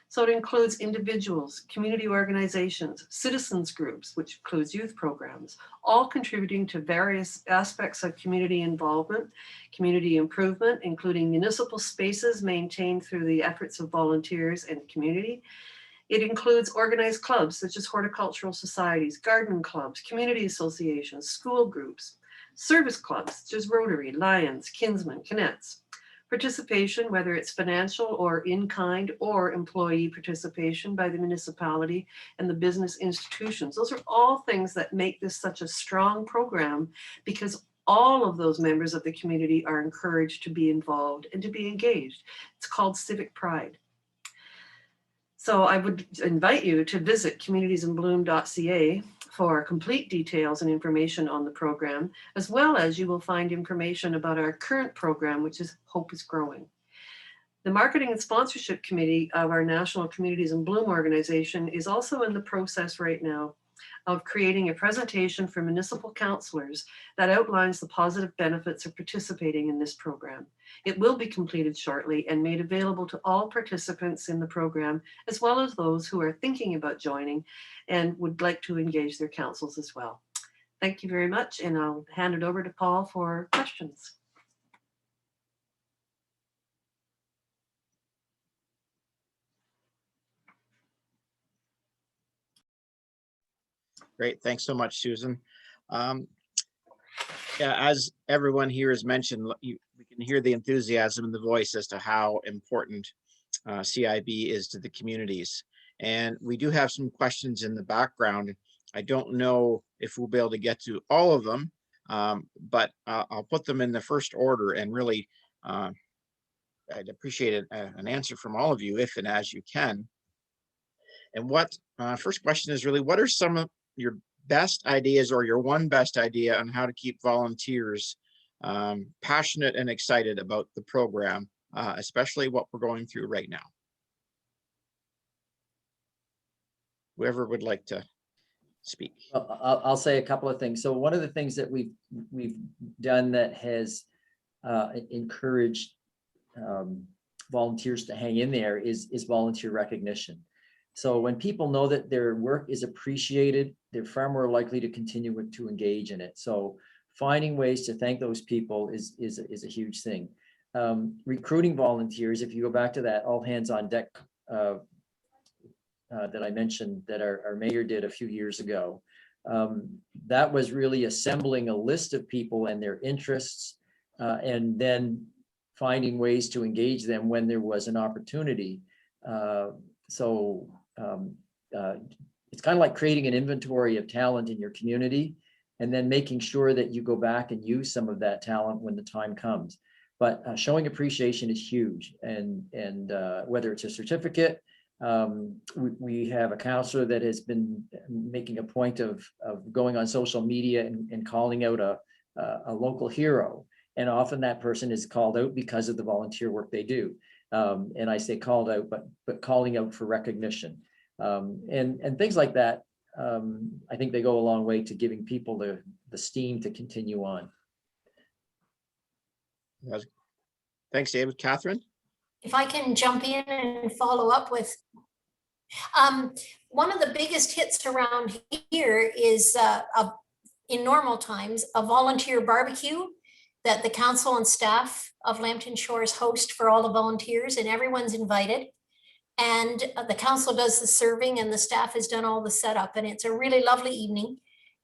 [SPEAKER 4] So it includes individuals, community organizations, citizens groups, which includes youth programs, all contributing to various aspects of community involvement, community improvement, including municipal spaces maintained through the efforts of volunteers and community. It includes organized clubs such as horticultural societies, garden clubs, community associations, school groups, service clubs such as Rotary, Lions, Kinsmen, Kinettes. Participation, whether it's financial or in-kind or employee participation by the municipality and the business institutions. Those are all things that make this such a strong program, because all of those members of the community are encouraged to be involved and to be engaged. It's called civic pride. So I would invite you to visit communitiesinbloom.ca for complete details and information on the program, as well as you will find information about our current program, which is Hope is Growing. The Marketing and Sponsorship Committee of our National Communities in Bloom organization is also in the process right now of creating a presentation for municipal councillors that outlines the positive benefits of participating in this program. It will be completed shortly and made available to all participants in the program, as well as those who are thinking about joining and would like to engage their councils as well. Thank you very much, and I'll hand it over to Paul for questions.
[SPEAKER 1] Great. Thanks so much, Susan. Yeah, as everyone here has mentioned, we can hear the enthusiasm in the voice as to how important CIB is to the communities. And we do have some questions in the background. I don't know if we'll be able to get to all of them, but I'll put them in the first order, and really, I'd appreciate an answer from all of you if and as you can. And first question is really, what are some of your best ideas, or your one best idea, on how to keep volunteers passionate and excited about the program, especially what we're going through right now? Whoever would like to speak.
[SPEAKER 2] I'll say a couple of things. So one of the things that we've done that has encouraged volunteers to hang in there is volunteer recognition. So when people know that their work is appreciated, they're far more likely to continue to engage in it. So finding ways to thank those people is a huge thing. Recruiting volunteers, if you go back to that all hands on deck that I mentioned that our mayor did a few years ago, that was really assembling a list of people and their interests, and then finding ways to engage them when there was an opportunity. It's kind of like creating an inventory of talent in your community, and then making sure that you go back and use some of that talent when the time comes. But showing appreciation is huge, and whether it's a certificate, we have a counselor that has been making a point of going on social media and calling out a local hero, and often that person is called out because of the volunteer work they do. And I say called out, but calling out for recognition, and things like that. I think they go a long way to giving people the steam to continue on.
[SPEAKER 1] Thanks, David. Catherine?
[SPEAKER 3] If I can jump in and follow up with, one of the biggest hits around here is in normal times, a volunteer barbecue that the council and staff of Lambton Shores host for all the volunteers, and everyone's invited. And the council does the serving and the staff has done all the setup, and it's a really lovely evening.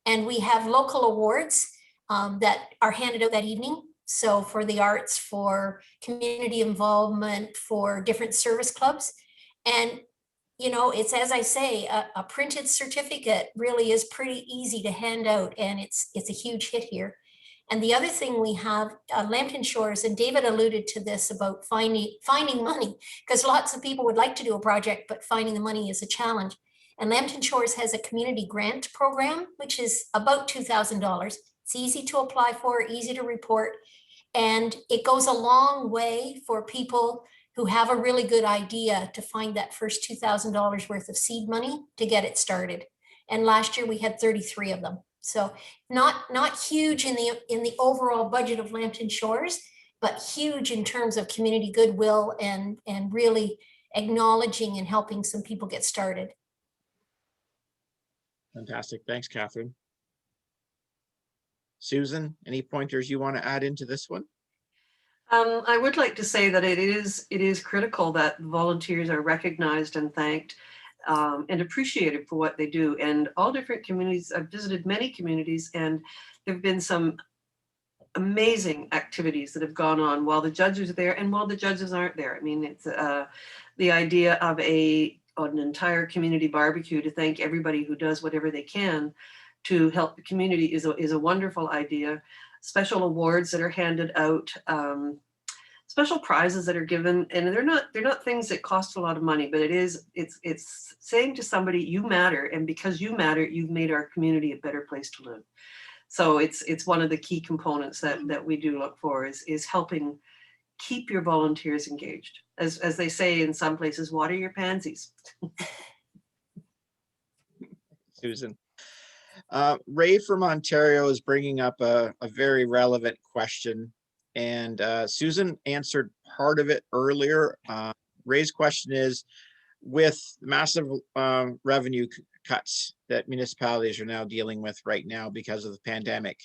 [SPEAKER 3] And we have local awards that are handed out that evening. So for the arts, for community involvement, for different service clubs. And, you know, it's, as I say, a printed certificate really is pretty easy to hand out, and it's a huge hit here. And the other thing we have, Lambton Shores, and David alluded to this about finding money, because lots of people would like to do a project, but finding the money is a challenge. And Lambton Shores has a community grant program, which is about $2,000. It's easy to apply for, easy to report, and it goes a long way for people who have a really good idea to find that first $2,000 worth of seed money to get it started. And last year we had 33 of them. So not huge in the overall budget of Lambton Shores, but huge in terms of community goodwill and really acknowledging and helping some people get started.
[SPEAKER 1] Fantastic. Thanks, Catherine. Susan, any pointers you want to add into this one?
[SPEAKER 4] I would like to say that it is critical that volunteers are recognized and thanked and appreciated for what they do. And all different communities, I've visited many communities, and there have been some amazing activities that have gone on while the judges are there and while the judges aren't there. I mean, it's the idea of an entire community barbecue to thank everybody who does whatever they can to help the community is a wonderful idea. Special awards that are handed out, special prizes that are given, and they're not things that cost a lot of money, but it's saying to somebody, you matter, and because you matter, you've made our community a better place to live. So it's one of the key components that we do look for is helping keep your volunteers engaged. As they say in some places, water your pansies.
[SPEAKER 1] Susan. Ray from Ontario is bringing up a very relevant question, and Susan answered part of it earlier. Ray's question is, with massive revenue cuts that municipalities are now dealing with right now because of the pandemic,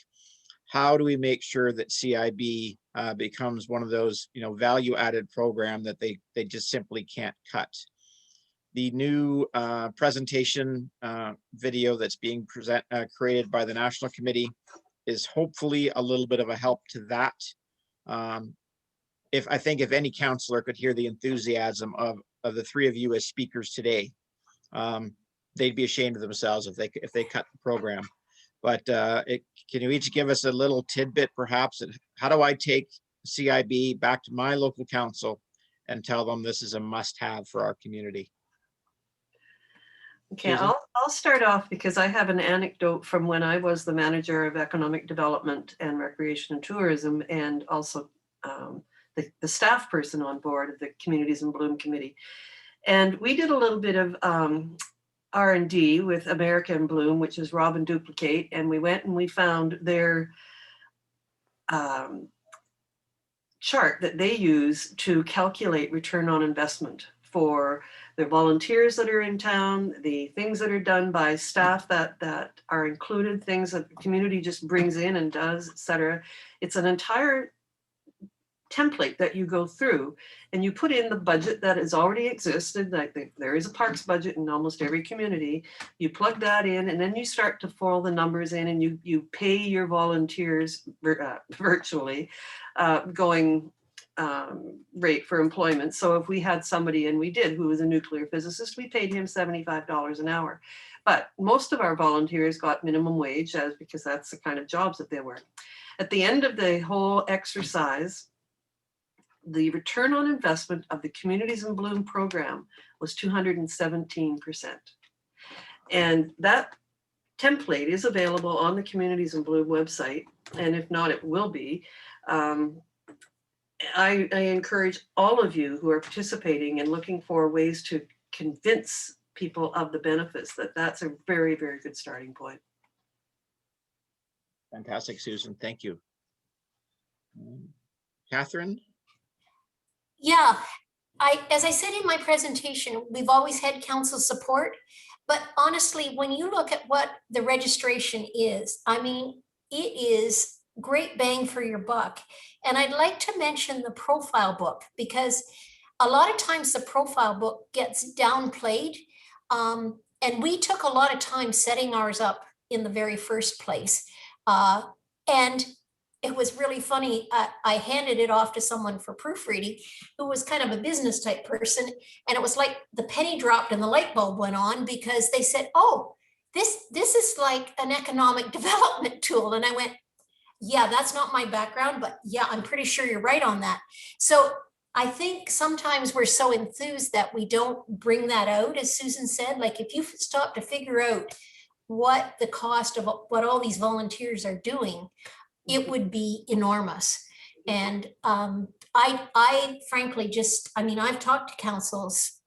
[SPEAKER 1] how do we make sure that CIB becomes one of those value-added program that they just simply can't cut? The new presentation video that's being created by the National Committee is hopefully a little bit of a help to that. I think if any counselor could hear the enthusiasm of the three of you as speakers today, they'd be ashamed of themselves if they cut the program. But can you each give us a little tidbit, perhaps? How do I take CIB back to my local council and tell them this is a must-have for our community?
[SPEAKER 4] Okay, I'll start off because I have an anecdote from when I was the manager of economic development and recreation and tourism, and also the staff person on board of the Communities in Bloom Committee. And we did a little bit of R&D with America in Bloom, which is Rob and Duplicate, and we went and we found their chart that they use to calculate return on investment for the volunteers that are in town, the things that are done by staff that are included, things that the community just brings in and does, et cetera. It's an entire template that you go through and you put in the budget that has already existed. Like there is a parks budget in almost every community. You plug that in and then you start to foil the numbers in and you pay your volunteers virtually going rate for employment. So if we had somebody, and we did, who was a nuclear physicist, we paid him $75 an hour. But most of our volunteers got minimum wage because that's the kind of jobs that they were. At the end of the whole exercise, the return on investment of the Communities in Bloom program was 217%. And that template is available on the Communities in Bloom website. And if not, it will be. I encourage all of you who are participating and looking for ways to convince people of the benefits that's a very, very good starting point.
[SPEAKER 1] Fantastic, Susan. Thank you. Catherine?
[SPEAKER 3] Yeah, as I said in my presentation, we've always had council support, but honestly, when you look at what the registration is, I mean, it is great bang for your buck. And I'd like to mention the profile book, because a lot of times the profile book gets downplayed. And we took a lot of time setting ours up in the very first place. And it was really funny. I handed it off to someone for proofreading who was kind of a business type person. And it was like the penny dropped and the light bulb went on, because they said, oh, this is like an economic development tool. And I went, yeah, that's not my background, but yeah, I'm pretty sure you're right on that. So I think sometimes we're so enthused that we don't bring that out, as Susan said. Like if you stop to figure out what the cost of what all these volunteers are doing, it would be enormous. And I frankly just, I mean, I've talked to councils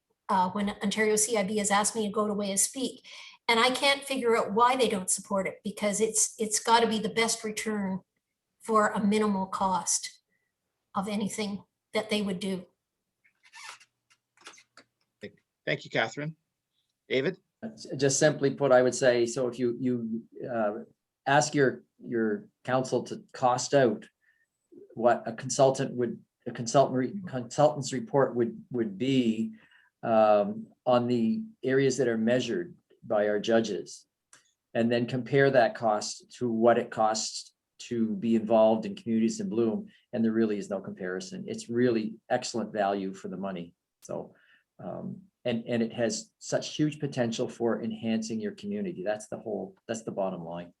[SPEAKER 3] when Ontario CIB has asked me to go to Way of Speak, and I can't figure out why they don't support it, because it's got to be the best return for a minimal cost of anything that they would do.
[SPEAKER 1] Thank you, Catherine. David?
[SPEAKER 2] Just simply put, I would say, so if you ask your council to cost out what a consultant's report would be on the areas that are measured by our judges, and then compare that cost to what it costs to be involved in Communities in Bloom, and there really is no comparison. It's really excellent value for the money. So and it has such huge potential for enhancing your community. That's the bottom line.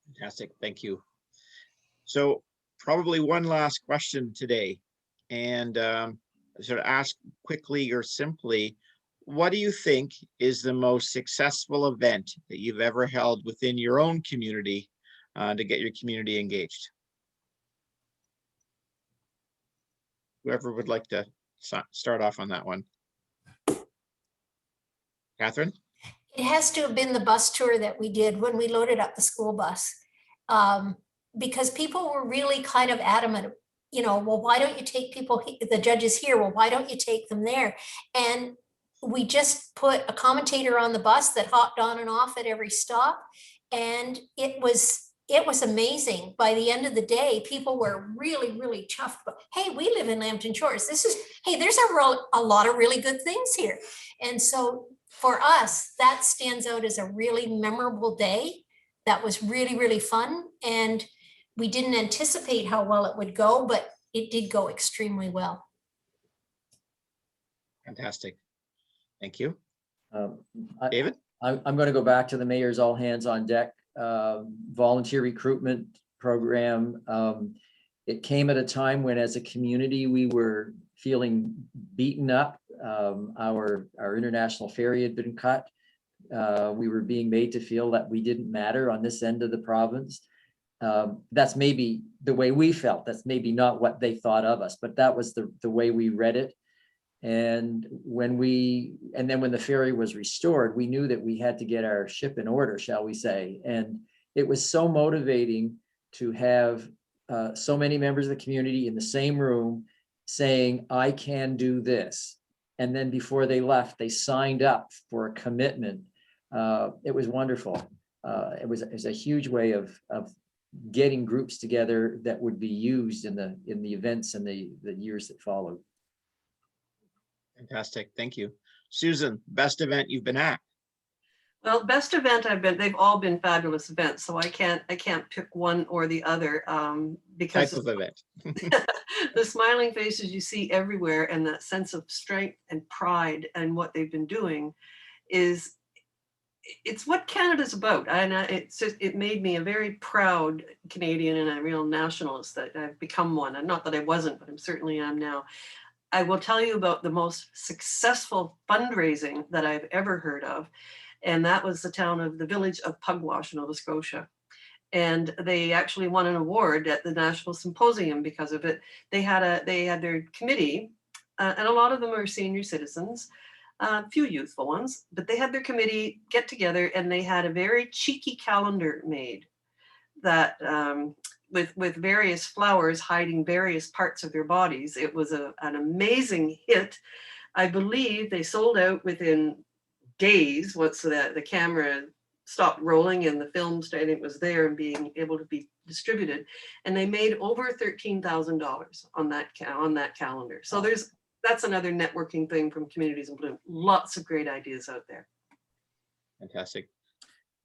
[SPEAKER 1] Fantastic, thank you. So probably one last question today, and sort of ask quickly or simply, what do you think is the most successful event that you've ever held within your own community to get your community engaged? Whoever would like to start off on that one. Catherine?
[SPEAKER 3] It has to have been the bus tour that we did when we loaded up the school bus. Because people were really kind of adamant, well, why don't you take the judges here? Well, why don't you take them there? And we just put a commentator on the bus that hopped on and off at every stop. And it was amazing. By the end of the day, people were really, really chuffed. But hey, we live in Lambton Shores. There's a lot of really good things here. And so for us, that stands out as a really memorable day. That was really, really fun. And we didn't anticipate how well it would go, but it did go extremely well.
[SPEAKER 1] Fantastic. Thank you.
[SPEAKER 2] David? I'm going to go back to the mayor's all hands on deck volunteer recruitment program. It came at a time when, as a community, we were feeling beaten up. Our international ferry had been cut. We were being made to feel that we didn't matter on this end of the province. That's maybe the way we felt. That's maybe not what they thought of us, but that was the way we read it. And then when the ferry was restored, we knew that we had to get our ship in order, shall we say. And it was so motivating to have so many members of the community in the same room saying, I can do this. And then before they left, they signed up for a commitment. It was wonderful. It was a huge way of getting groups together that would be used in the events and the years that followed.
[SPEAKER 1] Fantastic, thank you. Susan, best event you've been at?
[SPEAKER 4] Well, best event they've all been fabulous events, so I can't pick one or the other because
[SPEAKER 1] Type of event.
[SPEAKER 4] the smiling faces you see everywhere and that sense of strength and pride and what they've been doing it's what Canada's about. And it made me a very proud Canadian and a real nationalist that I've become one. And not that I wasn't, but I certainly am now. I will tell you about the most successful fundraising that I've ever heard of. And that was the village of Pugwash, Nova Scotia. And they actually won an award at the National Symposium because of it. They had their committee, and a lot of them are senior citizens, a few youthful ones, but they had their committee get together and they had a very cheeky calendar made that with various flowers hiding various parts of their bodies. It was an amazing hit. I believe they sold out within days once the camera stopped rolling and the film I was there and being able to be distributed. And they made over $13,000 on that calendar. So that's another networking thing from Communities in Bloom. Lots of great ideas out there.
[SPEAKER 1] Fantastic.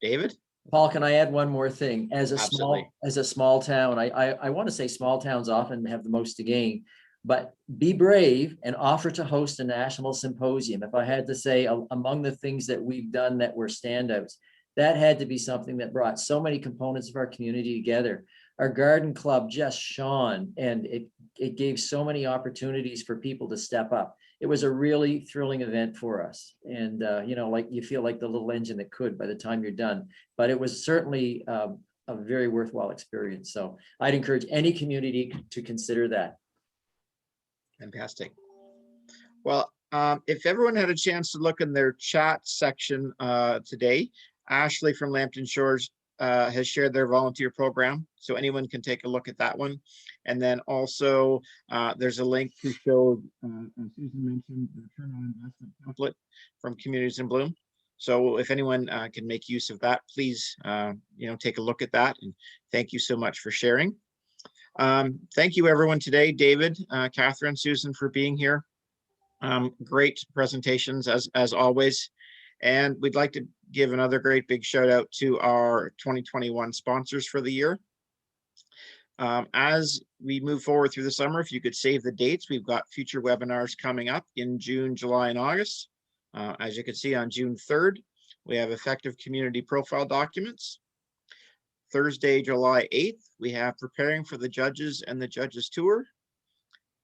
[SPEAKER 1] David?
[SPEAKER 2] Paul, can I add one more thing? As a
[SPEAKER 1] Absolutely.
[SPEAKER 2] small town, I want to say small towns often have the most to gain, but be brave and offer to host a national symposium. If I had to say among the things that we've done that were standouts, That had to be something that brought so many components of our community together. Our garden club just shone, and it gave so many opportunities for people to step up. It was a really thrilling event for us. And, you know, like you feel like the little engine that could by the time you're done, but it was certainly a very worthwhile experience. So I'd encourage any community to consider that.
[SPEAKER 1] Fantastic. Well, if everyone had a chance to look in their chat section today, Ashley from Lambton Shores has shared their volunteer program, so anyone can take a look at that one. And then also there's a link to show, as Susan mentioned, the return on investment template from Communities in Bloom. So if anyone can make use of that, please, you know, take a look at that. And thank you so much for sharing. Thank you everyone today, David, Catherine, Susan, for being here. Great presentations as always. And we'd like to give another great big shout out to our 2021 sponsors for the year. As we move forward through the summer, if you could save the dates, we've got future webinars coming up in June, July, and August. As you can see, on June 3rd, we have effective community profile documents. Thursday, July 8th, we have preparing for the judges and the judges tour.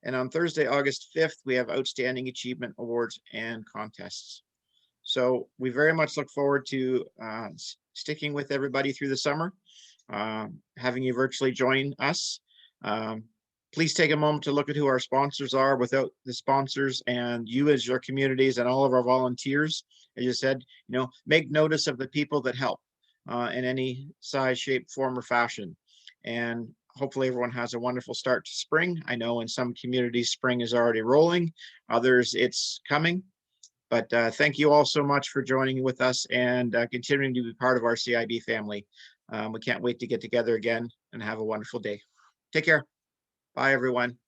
[SPEAKER 1] And on Thursday, August 5th, we have outstanding achievement awards and contests. So we very much look forward to sticking with everybody through the summer, having you virtually join us. Please take a moment to look at who our sponsors are. Without the sponsors and you as your communities and all of our volunteers, as you said, you know, make notice of the people that help in any size, shape, form, or fashion. And hopefully everyone has a wonderful start to spring. I know in some communities, spring is already rolling. Others, it's coming. But thank you all so much for joining with us and continuing to be part of our CIB family. We can't wait to get together again and have a wonderful day. Take care. Bye, everyone.